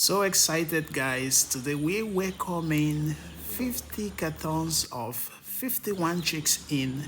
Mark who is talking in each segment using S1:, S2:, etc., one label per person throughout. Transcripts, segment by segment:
S1: So excited, guys. Today we're welcoming 50 cartons of 51 chicks in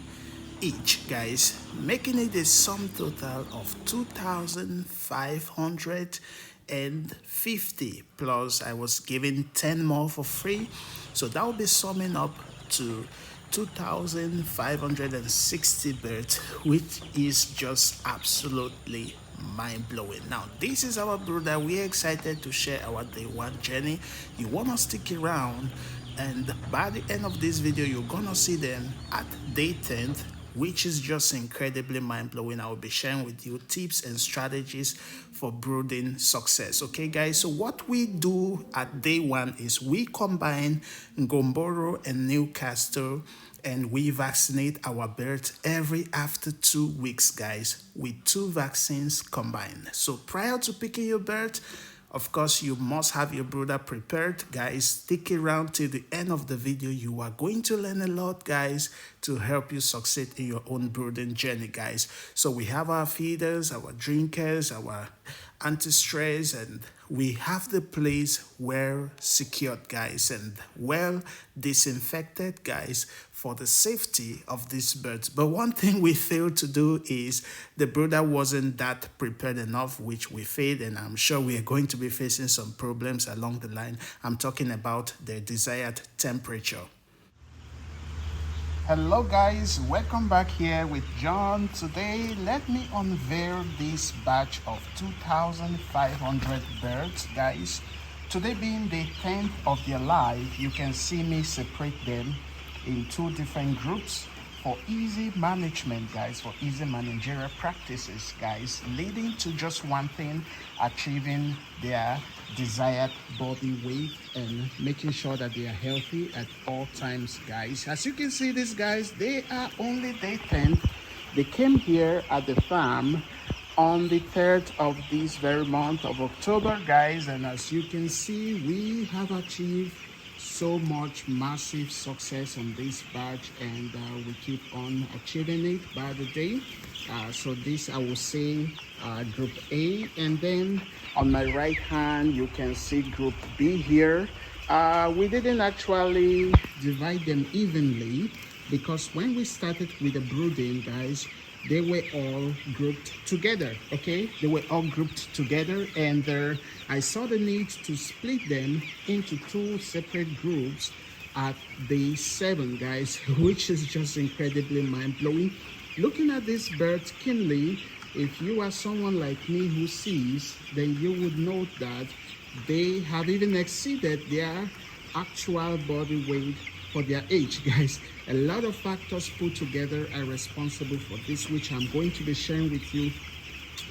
S1: each, guys, making it a sum total of 2,550. Plus I was given 10 more for free, so that will be summing up to 2,560 birds, which is just absolutely mind-blowing. Now this is our brother. We're excited to share our day one journey. You want to stick around, and by the end of this video you're gonna see them at day 10, which is just incredibly mind-blowing. I will be sharing with you tips and strategies for brooding success. Okay, guys, so what we do at day one is we combine Gomboro and Newcastle, and we vaccinate our birds every after 2 weeks, guys, with 2 vaccines combined. So prior to picking your bird, of course, you must have your brooder prepared. Guys, stick around till the end of the video. You are going to learn a lot, guys, to help you succeed in your own brooding journey, guys. So we have our feeders, our drinkers, our anti-stress, and we have the place well secured, guys, and well disinfected, guys, for the safety of these birds. But one thing we failed to do is the brooder wasn't that prepared enough, which we failed, and I'm sure we are going to be facing some problems along the line. I'm talking about the desired temperature. Hello, guys, welcome back here with John. Today let me unveil this batch of 2,500 birds, guys. Today being the 10th of their life, you can see me separate them in 2 different groups for easy management, guys, for easy managerial practices, guys, leading to just one thing: achieving their desired body weight and making sure that they are healthy at all times, guys. As you can see, these guys, they are only day 10. They came here at the farm on the 3rd of this very month of October, guys, and as you can see, we have achieved so much massive success on this batch, and we keep on achieving it by the day. So this, I will say, group A, and then on my right hand you can see group B here. We didn't actually divide them evenly because when we started with the brooding, guys, they were all grouped together. Okay, they were all grouped together, and I saw the need to split them into 2 separate groups at day 7, guys, which is just incredibly mind-blowing. Looking at these birds keenly, if you are someone like me who sees, then you would note that they have even exceeded their actual body weight for their age, guys. A lot of factors put together are responsible for this, which I'm going to be sharing with you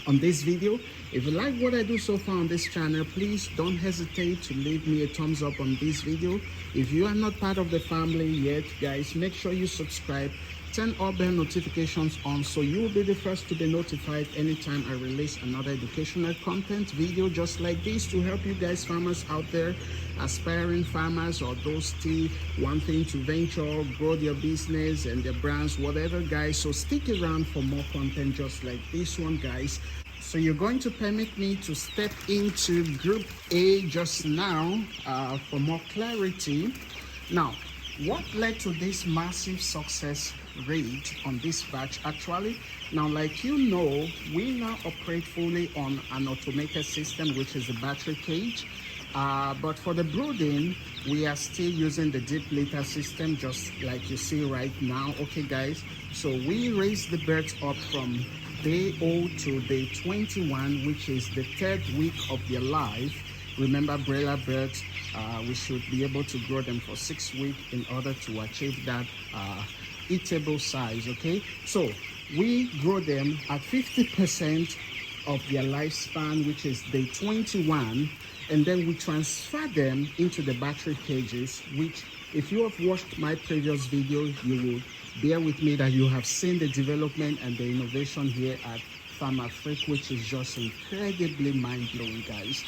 S1: on this video. If you like what I do so far on this channel, please don't hesitate to leave me a thumbs up on this video. If you are not part of the family yet, guys, make sure you subscribe, turn all bell notifications on, so you will be the first to be notified anytime I release another educational content video just like this, to help you guys, farmers out there, aspiring farmers, or those still wanting to venture, grow their business and their brands, whatever, guys. So stick around for more content just like this one, guys. So you're going to permit me to step into group A just now for more clarity. Now, what led to this massive success rate on this batch? Actually, now, like you know, we now operate fully on an automated system, which is the battery cage. But for the brooding, we are still using the deep litter system, just like you see right now. Okay, guys, so we raise the birds up from day 0 to day 21, which is the 3rd week of their life. Remember, broiler birds, we should be able to grow them for 6 weeks in order to achieve that eatable size. Okay, so we grow them at 50% of their lifespan, which is day 21, and then we transfer them into the battery cages, which, if you have watched my previous video, you will bear with me that you have seen the development and the innovation here at Farm Africa, which is just incredibly mind-blowing, guys.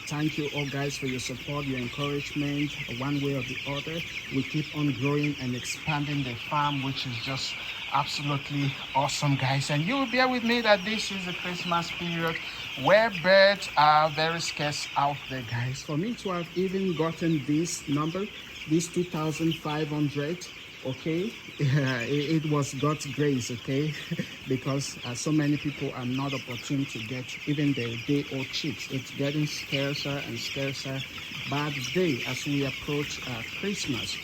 S1: Thank you all guys for your support, your encouragement. One way or the other, we keep on growing and expanding the farm, which is just absolutely awesome, guys. And you will bear with me that this is the Christmas period where birds are very scarce out there, guys. For me to have even gotten this number, this 2,500, okay, it was God's grace, okay, because so many people are not opportune to get even their day-old chicks. It's getting scarcer and scarcer by the day as we approach Christmas.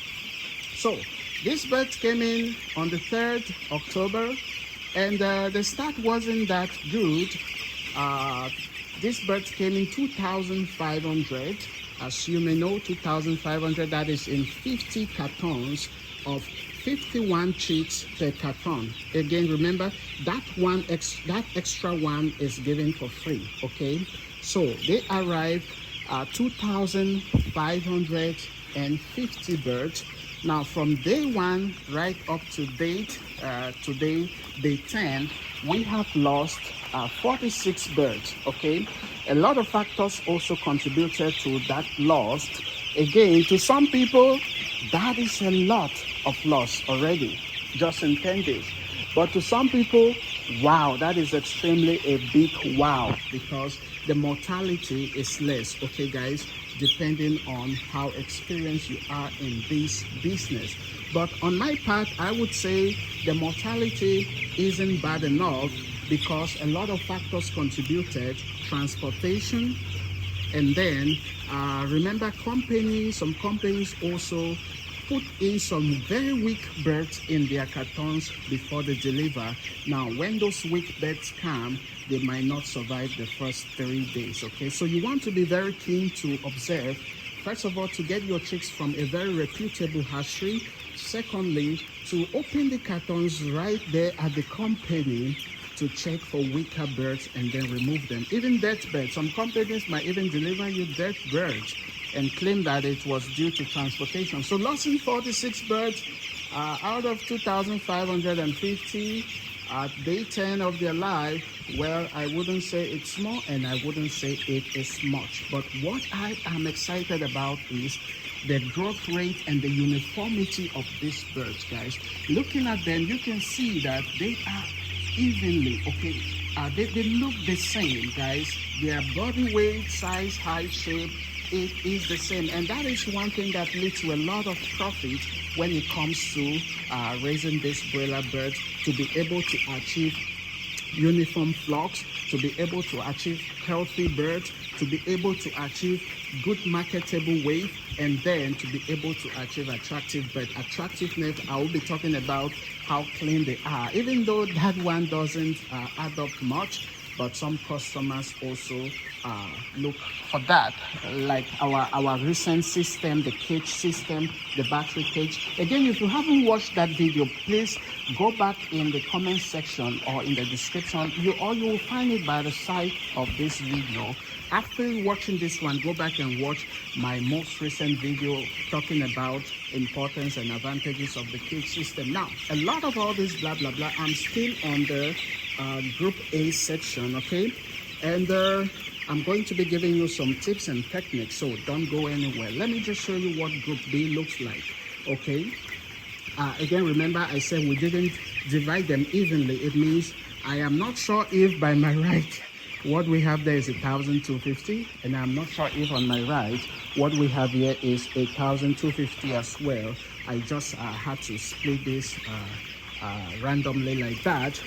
S1: So this bird came in on the 3rd October, and the start wasn't that good. This bird came in 2,500. As you may know, 2,500, that is in 50 cartons of 51 chicks per carton. Again, remember that that extra one is given for free, okay? So they arrived 2,550 birds. Now from day 1 right up to date, today, day 10, we have lost 46 birds, okay? A lot of factors also contributed to that loss. Again, to some people, that is a lot of loss already, just in 10 days. But to some people, wow, that is extremely a big wow, because the mortality is less, okay guys, depending on how experienced you are in this business. But on my part, I would say the mortality isn't bad enough, because a lot of factors contributed: transportation, and then remember, some companies also put in some very weak birds in their cartons before they deliver. Now when those weak birds come, they might not survive the first 3 days, okay? So you want to be very keen to observe, first of all, to get your chicks from a very reputable hatchery. Secondly, to open the cartons right there at the company to check for weaker birds and then remove them. Even dead birds, some companies might even deliver you dead birds and claim that it was due to transportation. So losing 46 birds out of 2,550 at day 10 of their life, well, I wouldn't say it's small and I wouldn't say it is much. But what I am excited about is the growth rate and the uniformity of these birds, guys. Looking at them, you can see that they are evenly, okay? They look the same, guys. Their body weight, size, height, shape, it is the same. And that is one thing that leads to a lot of profit when it comes to raising these broiler birds, to be able to achieve uniform flocks, to be able to achieve healthy birds, to be able to achieve good marketable weight, and then to be able to achieve attractive bird. Attractiveness, I will be talking about how clean they are, even though that one doesn't add up much, but some customers also look for that, like our recent system, the cage system, the battery cage. Again, if you haven't watched that video, please go back in the comment section or in the description. You will find it by the side of this video. After watching this one, go back and watch my most recent video talking about importance and advantages of the cage system. Now, a lot of all this blah blah blah, I'm still on the group A section, okay? And I'm going to be giving you some tips and techniques, so don't go anywhere. Let me just show you what group B looks like, okay? Again, remember I said we didn't divide them evenly. It means I am not sure if by my right what we have there is 1,250, and I'm not sure if on my right what we have here is 1,250 as well. I just had to split this randomly like that.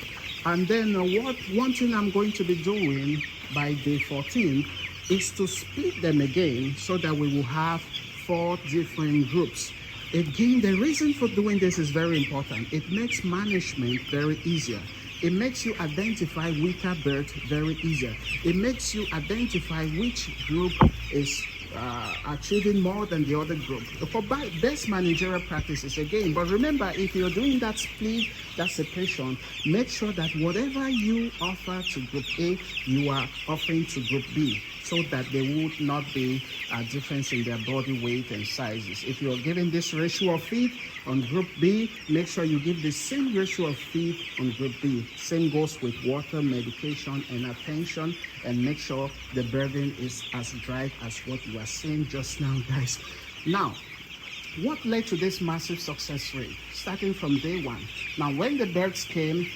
S1: And then one thing I'm going to be doing by day 14 is to split them again, so that we will have 4 different groups. Again, the reason for doing this is very important. It makes management very easier. It makes you identify weaker birds very easier. It makes you identify which group is achieving more than the other group for best managerial practices again. But remember, if you're doing that split, that separation, make sure that whatever you offer to group A, you are offering to group B. so that there would not be a difference in their body weight and sizes. If you're giving this ratio of feed on group B, make sure you give the same ratio of feed on group B. Same goes with water, medication, and attention, and make sure the birthing is as dry as what you are seeing just now, guys. Now, what led to this massive success rate starting from day one? Now, when the birds came,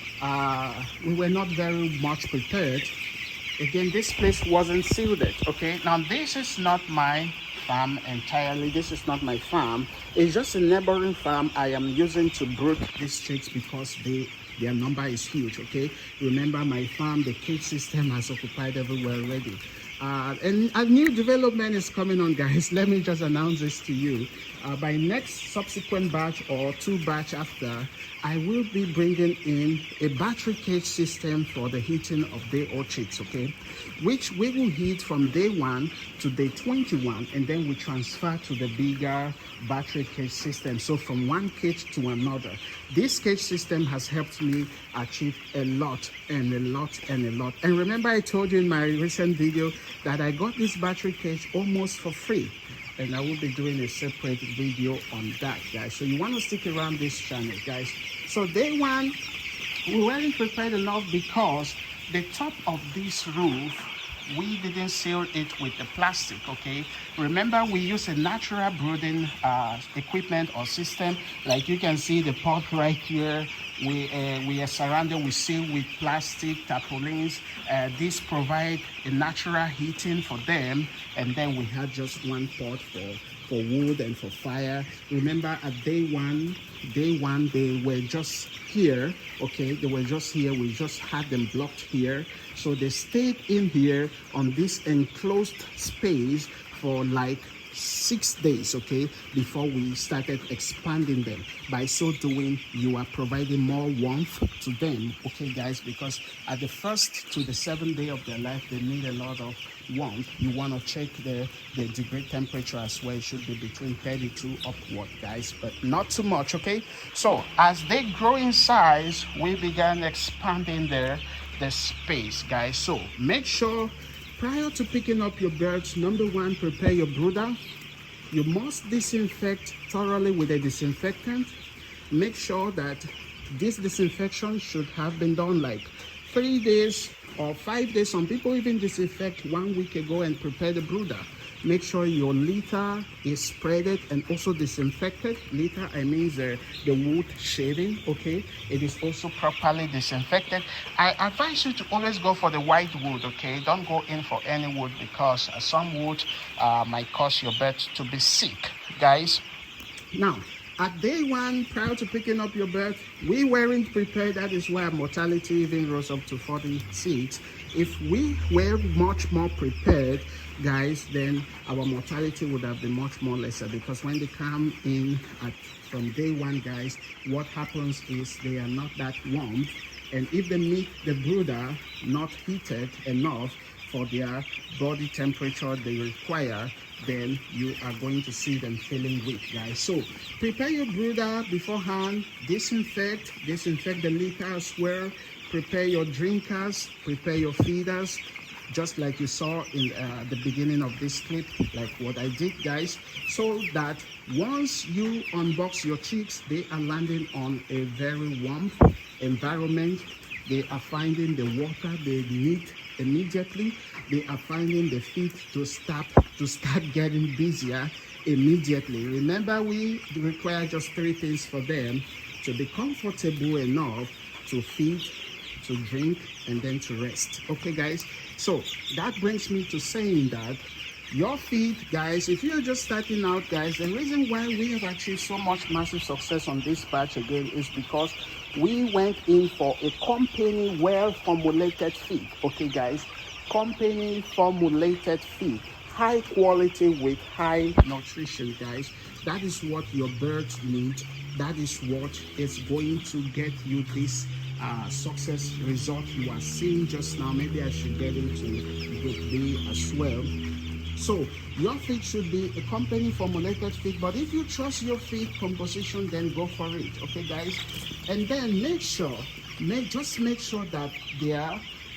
S1: we were not very much prepared. Again, this place wasn't sealed, okay? Now, this is not my farm entirely. This is not my farm. It's just a neighboring farm I am using to brood these chicks because their number is huge, okay? Remember, my farm, the cage system has occupied everywhere already. And a new development is coming on, guys. Let me just announce this to you. By next subsequent batch or 2 batch after, I will be bringing in a battery cage system for the heating of day-old chicks, okay? Which we will heat from day 1 to day 21, and then we transfer to the bigger battery cage system. So from one cage to another. This cage system has helped me achieve a lot and a lot and a lot. And remember, I told you in my recent video that I got this battery cage almost for free. And I will be doing a separate video on that, guys. So you want to stick around this channel, guys. So day 1, we weren't prepared enough because the top of this roof, we didn't seal it with the plastic, okay? Remember, we use a natural brooding equipment or system. Like you can see the pot right here. We are surrounded, we seal with plastic tarpaulins. This provide a natural heating for them. And then we had just one pot for wood and for fire. Remember, at day one, they were just here, okay? They were just here. We just had them blocked here. So they stayed in here on this enclosed space for like 6 days, okay, before we started expanding them. By so doing, you are providing more warmth to them, okay, guys, because at the 1st to the 7th day of their life, they need a lot of warmth. You want to check the degree temperature as well. It should be between 32 upward, guys, but not too much, okay? So as they grow in size, we began expanding the space, guys. So make sure prior to picking up your birds, number 1, prepare your brooder. You must disinfect thoroughly with a disinfectant. Make sure that this disinfection should have been done like 3 days or 5 days. Some people even disinfect 1 week ago and prepare the brooder. Make sure your litter is spreaded and also disinfected. Litter, I mean the wood shaving, okay? It is also properly disinfected. I advise you to always go for the white wood, okay? Don't go in for any wood because some wood might cause your bird to be sick, guys. Now, at day 1, prior to picking up your bird, we weren't prepared. That is why mortality even rose up to 46. If we were much more prepared, guys, then our mortality would have been much more lesser, because when they come in from day 1, guys, what happens is they are not that warm, and if they meet the brooder not heated enough for their body temperature they require, then you are going to see them feeling weak, guys. So prepare your brooder beforehand, disinfect the litter as well, prepare your drinkers, prepare your feeders, just like you saw in the beginning of this clip, like what I did, guys, so that once you unbox your chicks, they are landing on a very warm environment. They are finding the water they need immediately. They are finding the feed to start getting busier immediately. Remember, we require just 3 things for them: to be comfortable enough to feed, to drink, and then to rest. Okay, guys? So that brings me to saying that your feed, guys, if you're just starting out, guys, the reason why we have achieved so much massive success on this batch again is because we went in for a company well-formulated feed. Okay, guys? Company formulated feed. High quality with high nutrition, guys. That is what your birds need. That is what is going to get you this success result you are seeing just now. Maybe I should get into group B as well. So your feed should be a company formulated feed, but if you trust your feed composition, then go for it. Okay, guys? And then make sure that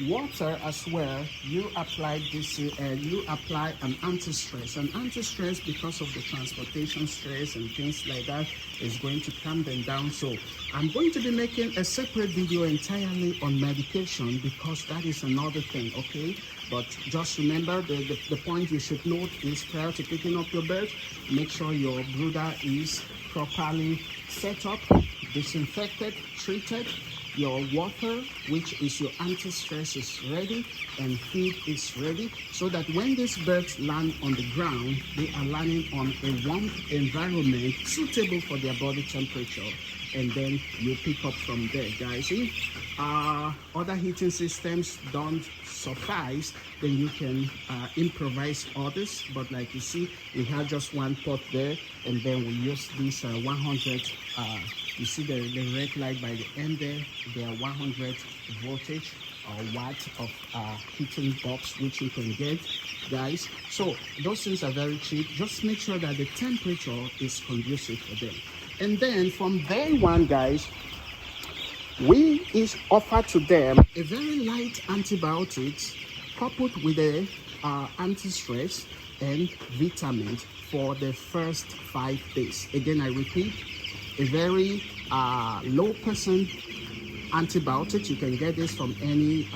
S1: water as well, you apply this, you apply an anti-stress. An anti-stress, because of the transportation stress and things like that, is going to calm them down. So I'm going to be making a separate video entirely on medication, because that is another thing, okay? But just remember, the point you should note is, prior to picking up your bird, make sure your brooder is properly set up, disinfected, treated. Your water, which is your anti-stress, is ready, and feed is ready, so that when these birds land on the ground, they are landing on a warm environment suitable for their body temperature. And then you pick up from there, guys. If other heating systems don't suffice, then you can improvise others. But like you see, we have just one pot there, and then we use this 100. You see the red light by the end there. They are 100 voltage or watt of heating box, which you can get, guys. So those things are very cheap. Just make sure that the temperature is conducive for them. And then from day one, guys, we is offered to them a very light antibiotics coupled with a anti-stress and vitamins for the first 5 days. Again, I repeat, a very low percent antibiotics. You can get this from any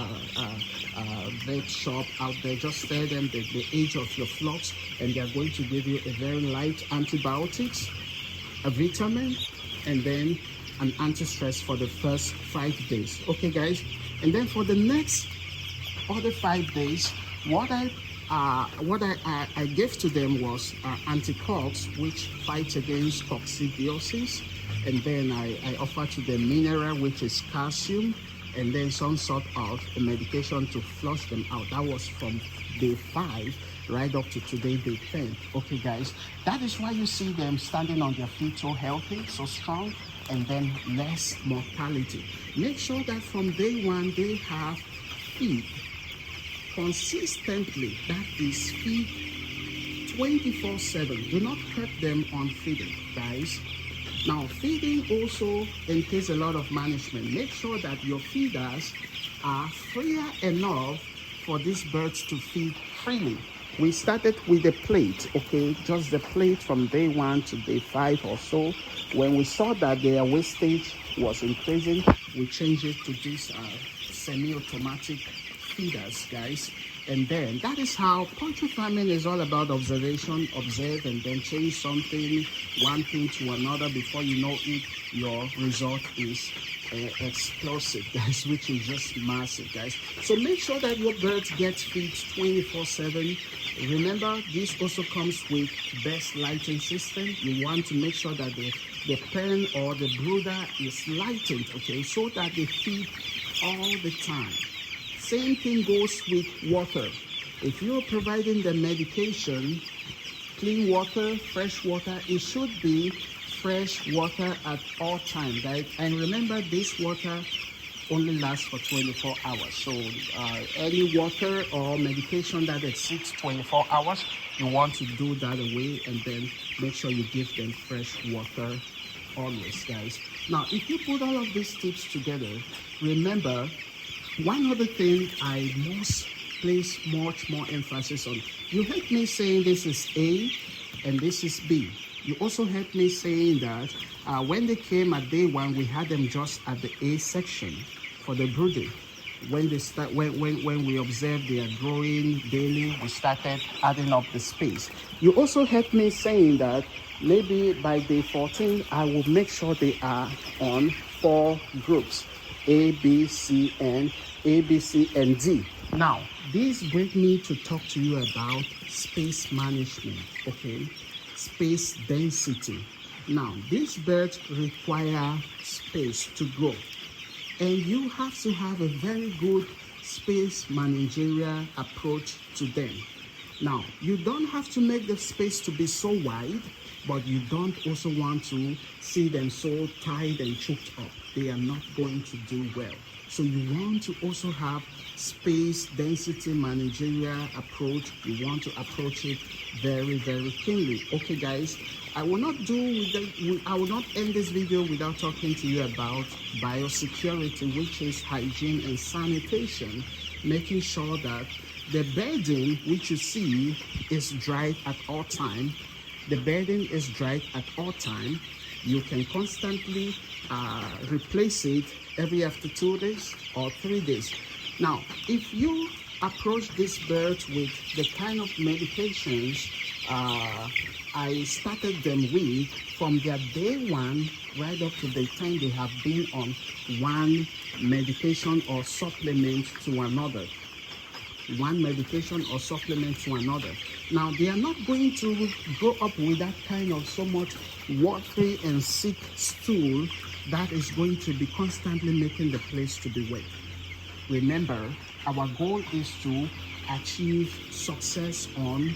S1: vet shop out there. Just tell them the age of your flocks, and they are going to give you a very light antibiotics, a vitamin, and then an anti-stress for the first 5 days. Okay, guys. And then for the next other 5 days, what I gave to them was anti-cox, which fights against coccidiosis. And then I offered to them mineral, which is calcium, and then some sort of a medication to flush them out. That was from day 5 right up to today, day 10. Okay, guys, that is why you see them standing on their feet so healthy, so strong, and then less mortality. Make sure that from day 1 they have feed consistently. That is feed 24/7. Do not cut them on feeding, guys. Now, feeding also entails a lot of management. Make sure that your feeders are freer enough for these birds to feed freely. We started with the plate, okay, just the plate from day 1 to day 5 or so. When we saw that their wastage was increasing, we changed it to these semi-automatic feeders, guys. And then that is how poultry farming is all about: observation, observe, and then change something, one thing to another. Before you know it, your result is explosive, guys, which is just massive, guys. So make sure that your birds get feed 24/7. Remember, this also comes with best lighting system. You want to make sure that the pen or the brooder is lightened, okay, so that they feed all the time. Same thing goes with water. If you're providing the medication, clean water, fresh water, it should be fresh water at all times, right? And remember, this water only lasts for 24 hours. So any water or medication that exceeds 24 hours, you want to do that away, and then make sure you give them fresh water always, guys. Now, if you put all of these tips together, remember, one other thing I must place much more emphasis on. You heard me saying this is A and this is B. You also heard me saying that when they came at day 1, we had them just at the A section for the brooding. When they start, when we observed they are growing daily, we started adding up the space. You also heard me saying that maybe by day 14, I will make sure they are on 4 groups: A, B, C, and A, B, C, and D. Now, this brings me to talk to you about space management, okay? Space density. Now, these birds require space to grow, and you have to have a very good space managerial approach to them. Now, you don't have to make the space to be so wide, but you don't also want to see them so tight and choked up. They are not going to do well. So you want to also have space density managerial approach. You want to approach it very, very keenly. Okay, guys, I will not end this video without talking to you about biosecurity, which is hygiene and sanitation. making sure that the bedding which you see is dried at all time. The bedding is dried at all time. You can constantly replace it every after 2 days or 3 days. Now, if you approach this bird with the kind of medications I started them with, from their day 1 right up to the time they have been on one medication or supplement to another. One medication or supplement to another. Now, they are not going to grow up with that kind of so much watery and sick stool that is going to be constantly making the place to be wet. Remember, our goal is to achieve success on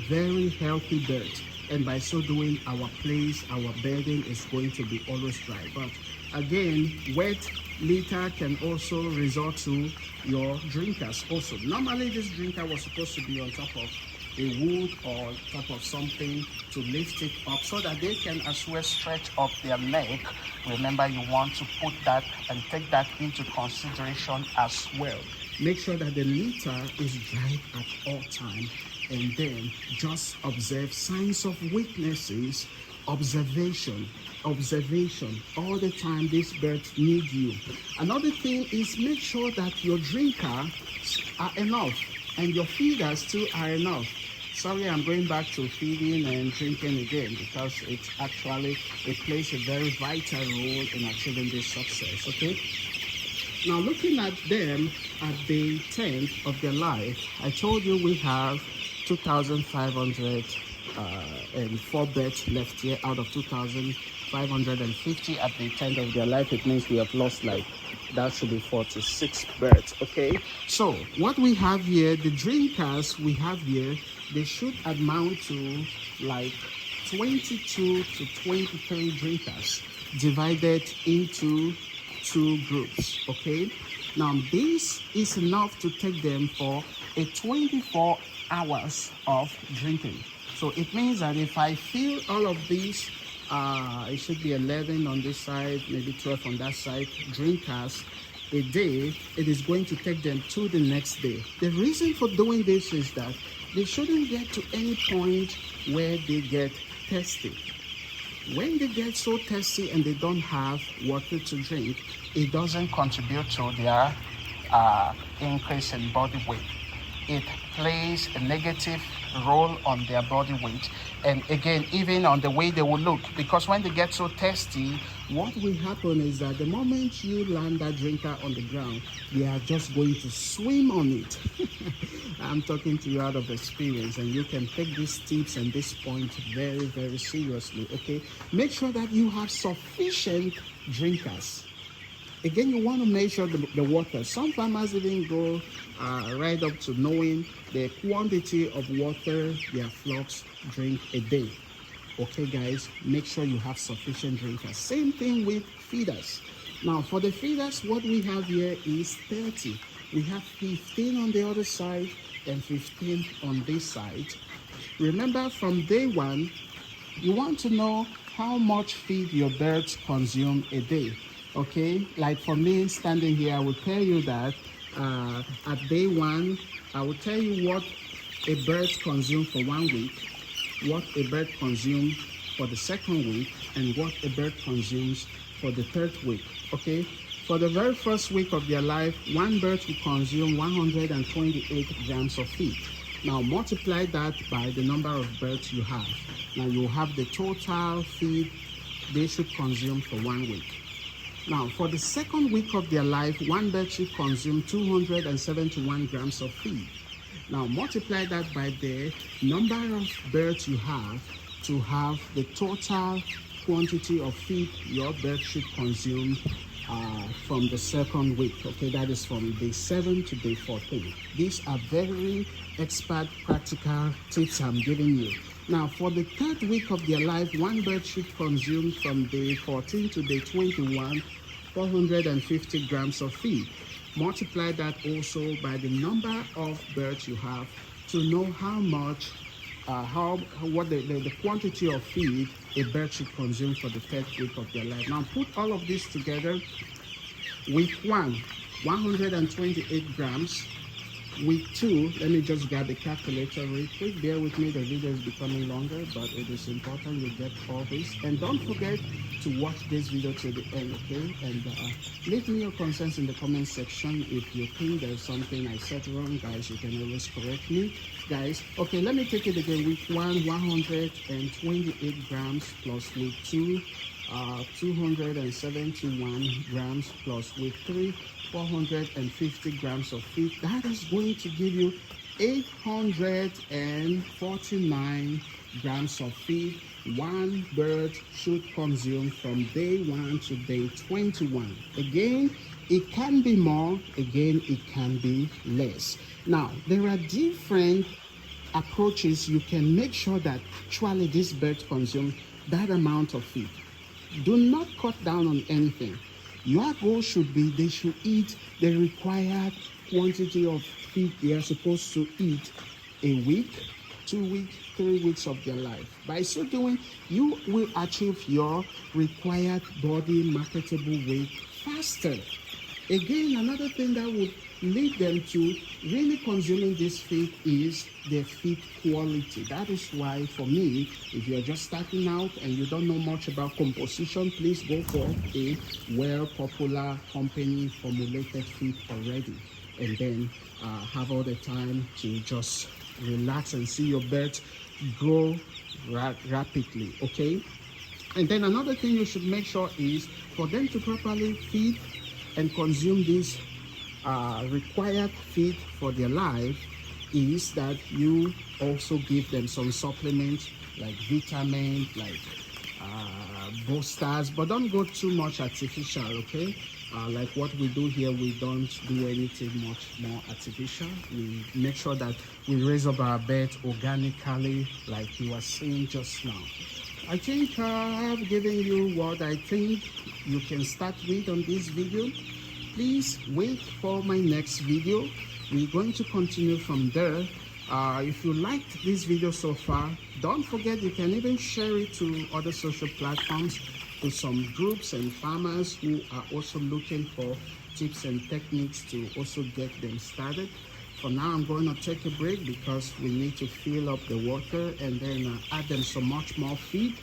S1: very healthy birds, and by so doing, our place, our bedding is going to be always dry. But again, wet litter can also result to your drinkers also. Normally, this drinker was supposed to be on top of a wood or top of something to lift it up so that they can as well stretch up their neck. Remember, you want to put that and take that into consideration as well. Make sure that the litter is dry at all time, and then just observe signs of weaknesses. Observation all the time. These birds need you. Another thing is, make sure that your drinkers are enough and your feeders too are enough. Sorry, I'm going back to feeding and drinking again, because it plays a very vital role in achieving this success. Okay, now looking at them at the 10th of their life, I told you we have 2,504 birds left here out of 2,550 at the 10th of their life. It means we have lost, like, that should be 46 birds. Okay, so what we have here, the drinkers we have here, they should amount to like 22 to 23 drinkers divided into 2 groups. Okay, now this is enough to take them for a 24 hours of drinking. So it means that if I fill all of these, it should be 11 on this side, maybe 12 on that side, drinkers a day, it is going to take them to the next day. The reason for doing this is that they shouldn't get to any point where they get thirsty. When they get so thirsty and they don't have water to drink, it doesn't contribute to their increase in body weight. It plays a negative role on their body weight, and again, even on the way they will look, because when they get so thirsty, what will happen is that the moment you land that drinker on the ground, they are just going to swim on it. I'm talking to you out of experience, and you can take these tips and this point very, very seriously. Okay, make sure that you have sufficient drinkers. Again, you want to measure the water. Some farmers even go right up to knowing the quantity of water their flocks drink a day. Okay, guys, make sure you have sufficient drinkers. Same thing with feeders. Now, for the feeders, what we have here is 30. We have 15 on the other side and 15 on this side. Remember, from day 1, you want to know how much feed your birds consume a day. Okay, like for me standing here, I will tell you that at day 1, I will tell you what a bird consumes for 1 week, what a bird consumes for the 2nd week, and what a bird consumes for the 3rd week. Okay, for the very first week of their life, 1 bird will consume 128 grams of feed. Now multiply that by the number of birds you have. Now you have the total feed they should consume for 1 week. Now, for the 2nd week of their life, 1 bird should consume 271 grams of feed. Now, multiply that by the number of birds you have to have the total quantity of feed your bird should consume from the 2nd week. Okay, that is from day 7 to day 14. These are very expert practical tips I'm giving you. Now, for the 3rd week of their life, 1 bird should consume from day 14 to day 21, 450 grams of feed. Multiply that also by the number of birds you have to know how much, what the quantity of feed a bird should consume for the 3rd week of their life. Now, put all of this together. Week 1, 128 grams. week 2, let me just grab the calculator real quick. Bear with me, the video is becoming longer, but it is important you get all this. And don't forget to watch this video to the end, okay? And leave me your concerns in the comment section. If you think there's something I said wrong, guys, you can always correct me, guys. Okay, let me take it again. Week 1, 128 grams, plus week 2, 271 grams, plus week 3, 450 grams of feed. That is going to give you 849 grams of feed one bird should consume from day 1 to day 21. Again, it can be more, again, it can be less. Now, there are different approaches you can make sure that actually this bird consumes that amount of feed. Do not cut down on anything. Your goal should be they should eat the required quantity of feed they are supposed to eat a week, 2 weeks, 3 weeks of their life. By so doing, you will achieve your required body marketable weight faster. Again, another thing that would lead them to really consuming this feed is the feed quality. That is why, for me, if you're just starting out and you don't know much about composition, please go for a well-popular company formulated feed already, and then have all the time to just relax and see your birds grow rapidly, okay? And then another thing you should make sure is for them to properly feed and consume this required feed for their life is that you also give them some supplements like vitamins, like boosters, but don't go too much artificial, okay? Like what we do here, we don't do anything much more artificial. We make sure that we raise up our beds organically, like you were saying just now. I think I have given you what I think you can start with on this video. Please wait for my next video. We're going to continue from there. If you liked this video so far, don't forget you can even share it to other social platforms, to some groups and farmers who are also looking for tips and techniques to also get them started. For now, I'm going to take a break because we need to fill up the water and then add them so much more feed.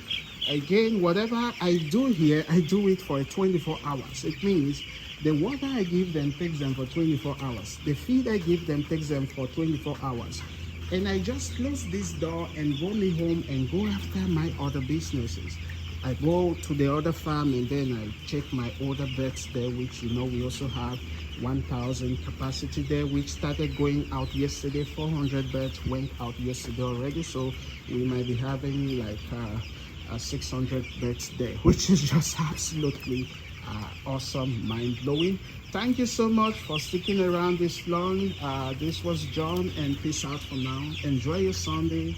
S1: Again, whatever I do here, I do it for 24 hours. It means the water I give them takes them for 24 hours. The feed I give them takes them for 24 hours. And I just close this door and go me home and go after my other businesses. I go to the other farm and then I check my older birds there, which you know we also have 1,000 capacity there, which started going out yesterday. 400 birds went out yesterday already, so we might be having like 600 birds there, which is just absolutely awesome, mind-blowing. Thank you so much for sticking around this long. This was John, and peace out for now. Enjoy your Sunday.